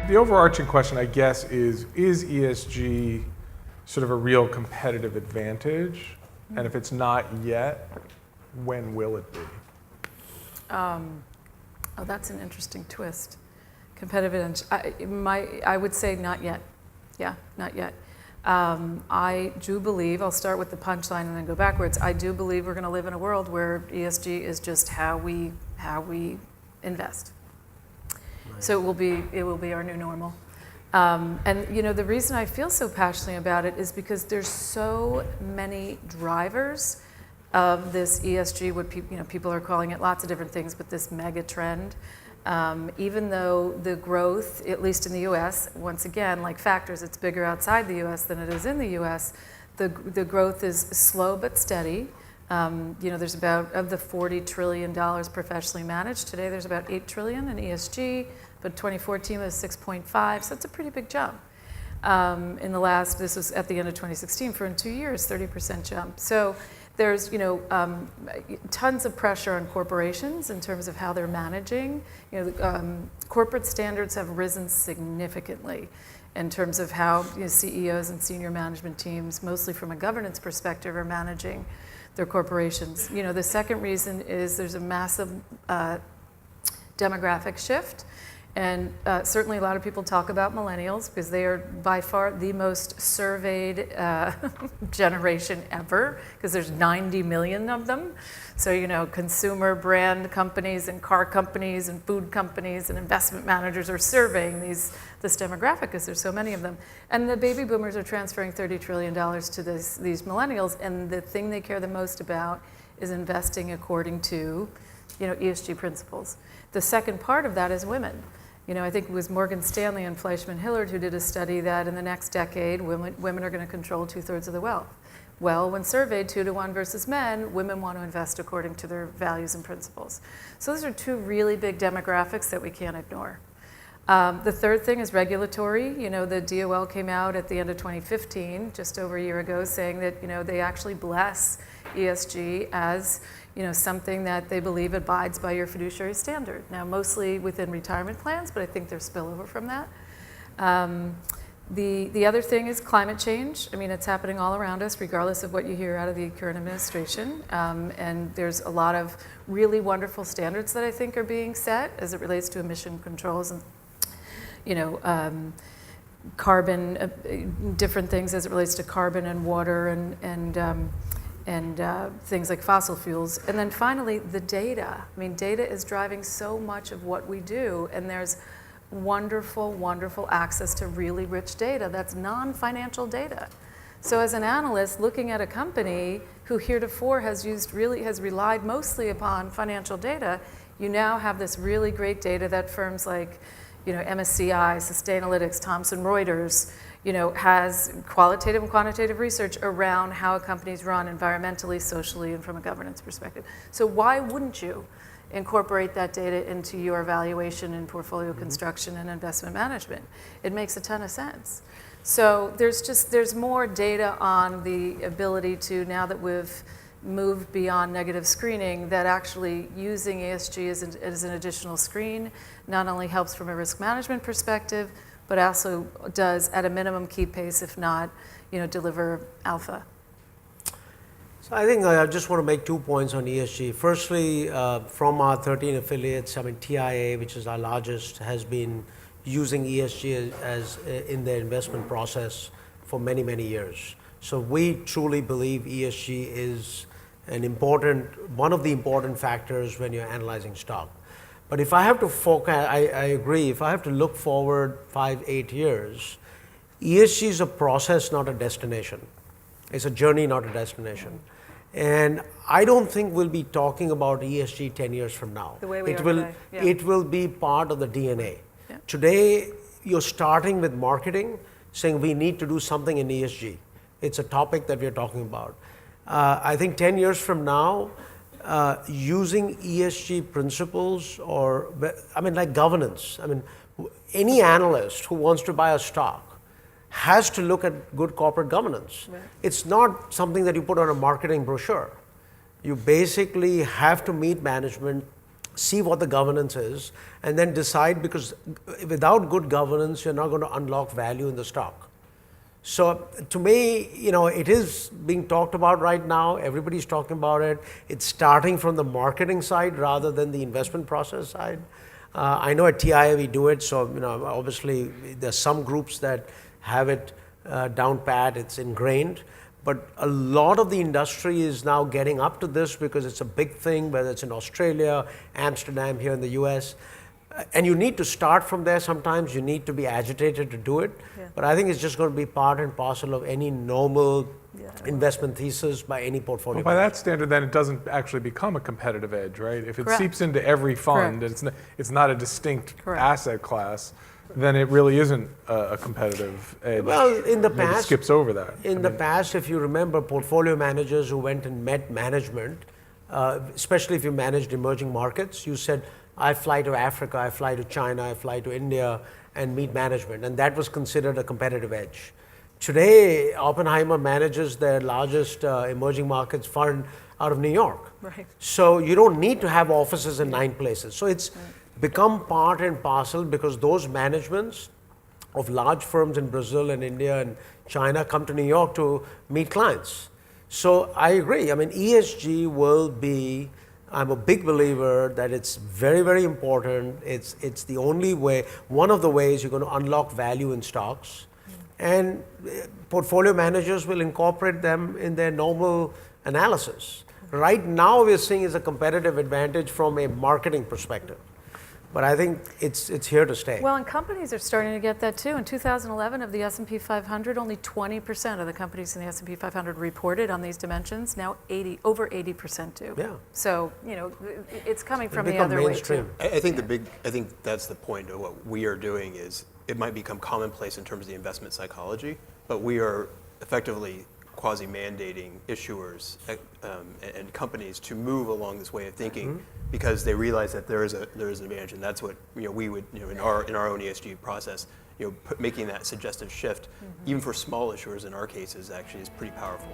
The overarching question, I guess, is ESG sort of a real competitive advantage? And if it's not yet, when will it be? Oh, that's an interesting twist. Competitive advantage. I would say not yet. Yeah, not yet. I do believe, I'll start with the punchline and then go backwards. I do believe we're going to live in a world where ESG is just how we invest. Nice. So it will be our new normal. And the reason I feel so passionately about it is because there's so many drivers of this ESG, what people are calling it lots of different things, but this mega trend. Even though the growth, at least in the U.S., once again, like factors, it's bigger outside the U.S. than it is in the U.S., the growth is slow but steady. There's about, of the $40 trillion professionally managed, today there's about $8 trillion in ESG, but 2014 was 6.5, so it's a pretty big jump. This was at the end of 2016, in 2 years, 30% jump. So there's tons of pressure on corporations in terms of how they're managing. Corporate standards have risen significantly in terms of how CEOs and senior management teams, mostly from a governance perspective, are managing their corporations. The second reason is there's a massive demographic shift. And certainly a lot of people talk about millennials because they are by far the most surveyed generation ever, because there's 90 million of them. So, consumer brand companies and car companies and food companies and investment managers are surveying this demographic because there's so many of them. And the baby boomers are transferring $30 trillion to these millennials, and the thing they care the most about is investing according to ESG principles. The second part of that is women. I think it was Morgan Stanley and Fleischman Hillard who did a study that in the next decade, women are going to control 2/3 of the wealth. Well, when surveyed 2-to-1 versus men, women want to invest according to their values and principles. So those are two really big demographics that we can't ignore. The third thing is regulatory. The DOL came out at the end of 2015, just over a year ago, saying that they actually bless ESG as something that they believe abides by your fiduciary standard. Now, mostly within retirement plans, but I think there's spillover from that. The other thing is climate change. It's happening all around us, regardless of what you hear out of the current administration. And there's a lot of really wonderful standards that I think are being set as it relates to emission controls and carbon, different things as it relates to carbon and water and things like fossil fuels. And then finally, the data. Data is driving so much of what we do, and there's wonderful, wonderful access to really rich data that's non-financial data. So as an analyst looking at a company who heretofore has relied mostly upon financial data, you now have this really great data that firms like MSCI, Sustainalytics, Thomson, Reuters, has qualitative and quantitative research around how a company's run environmentally, socially, and from a governance perspective. So why wouldn't you incorporate that data into your evaluation and portfolio construction and investment management? It makes a ton of sense. So there's more data on the ability to, now that we've moved beyond negative screening, that actually using ESG as an additional screen not only helps from a risk management perspective, but also does, at a minimum, keep pace, if not, deliver alpha. So I think I just want to make 2 points on ESG. Firstly, from our 13 affiliates, TIA, which is our largest, has been using ESG as in their investment process for many, many years. So we truly believe ESG is one of the important factors when you're analyzing stock. But if I have to focus, I agree, if I have to look forward 5-8 years, ESG is a process, not a destination. It's a journey, not a destination. And I don't think we'll be talking about ESG 10 years from now. The way we are today. Yeah. It will be part of the DNA. Yeah. Today, you're starting with marketing, saying we need to do something in ESG. It's a topic that we're talking about. I think 10 years from now, using ESG principles like governance. Any analyst who wants to buy a stock has to look at good corporate governance. Right. It's not something that you put on a marketing brochure. You basically have to meet management see what the governance is, and then decide, because without good governance, you're not going to unlock value in the stock. So to me, it is being talked about right now. Everybody's talking about it. It's starting from the marketing side rather than the investment process side. I know at TIA we do it, so obviously there's some groups that have it down pat, it's ingrained. But a lot of the industry is now getting up to this because it's a big thing, whether it's in Australia, Amsterdam, here in the US. And you need to start from there sometimes. You need to be agitated to do it. Yeah. But I think it's just going to be part and parcel of any normal investment thesis by any portfolio. Well, by that standard, then it doesn't actually become a competitive edge, right? If it Correct. seeps into every fund, Correct. it's not a distinct Correct. asset class, then it really isn't a competitive edge. Well, in the Maybe it past, skips over that. In the past, if you remember, portfolio managers who went and met management, especially if you managed emerging markets, you said, I fly to Africa, I fly to China, I fly to India and meet management. And that was considered a competitive edge. Today, Oppenheimer manages their largest emerging markets fund out of New York. Right. So you don't need to have offices in 9 places. So it's become part and parcel because those managements of large firms in Brazil and India and China come to New York to meet clients. So I agree. I mean, ESG will be, I'm a big believer that it's very, very important. It's the only way, one of the ways you're going to unlock value in stocks. And portfolio managers will incorporate them in their normal analysis. Right now, we're seeing is a competitive advantage from a marketing perspective. But I think it's here to stay. Well, and companies are starting to get that too. In 2011, of the S&P 500, only 20% of the companies in the S&P 500 reported on these dimensions. Now over 80% do. Yeah. So, it's coming from the become other way mainstream. too. I think that's the point of what we are doing is it might become commonplace in terms of the investment psychology, but we are effectively quasi-mandating issuers and companies to move along this way of thinking because they realize that there is an advantage, and that's what we would in our own ESG process making that suggestive shift even for small issuers in our cases actually is pretty powerful.